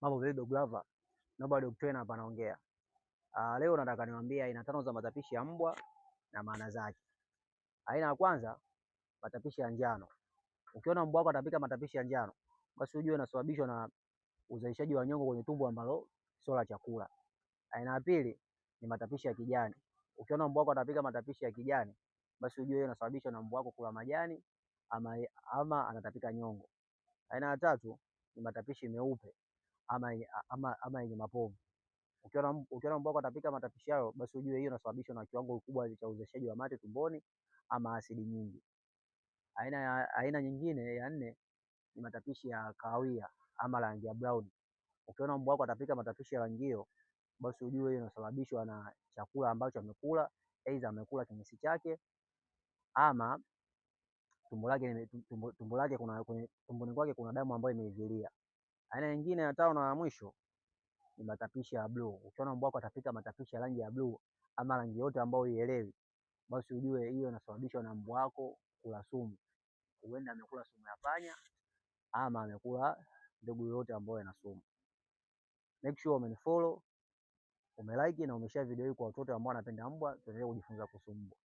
Mambo vipi dog lover? Naomba dog trainer hapa naongea. Leo nataka niwaambie aina 5 za matapishi ya mbwa na maana zake. Aina ya kwanza, matapishi ya njano. Ukiona mbwa wako atapika matapishi ya njano, basi ujue inasababishwa na uzalishaji wa nyongo kwenye tumbo ambalo sio la chakula. Aina ya pili ni matapishi ya kijani. Ukiona mbwa wako atapika matapishi ya kijani, basi ujue hiyo inasababishwa na mbwa wako kula majani ama anatapika nyongo. Aina ya tatu ni matapishi meupe ama yenye mapovu. Ukiona mbwa wako atapika matapishi hayo, basi ujue hiyo inasababishwa na kiwango kikubwa cha uzalishaji wa mate tumboni ama asidi nyingi. Aina nyingine ya nne ni matapishi ya kahawia ama rangi ya brown. Ukiona mbwa wako atapika matapishi ya rangi hiyo, basi ujue hiyo inasababishwa na chakula ambacho amekula, aidha amekula kinyesi chake ama tumboni kwake kuna damu ambayo imeivilia. Aina nyingine ya tano na ya mwisho ni matapishi ya blue. Ukiona mbwa wako atapika matapishi ya rangi ya blue ama rangi yote ambayo huielewi, basi ujue hiyo inasababishwa na mbwa wako kula sumu. Huenda amekula sumu ya panya ama amekula mbegu yoyote ambayo ina sumu. Make sure umenifollow, umelike na umeshare video hii kwa watoto ambao wanapenda mbwa, tuendelee kujifunza kuhusu mbwa.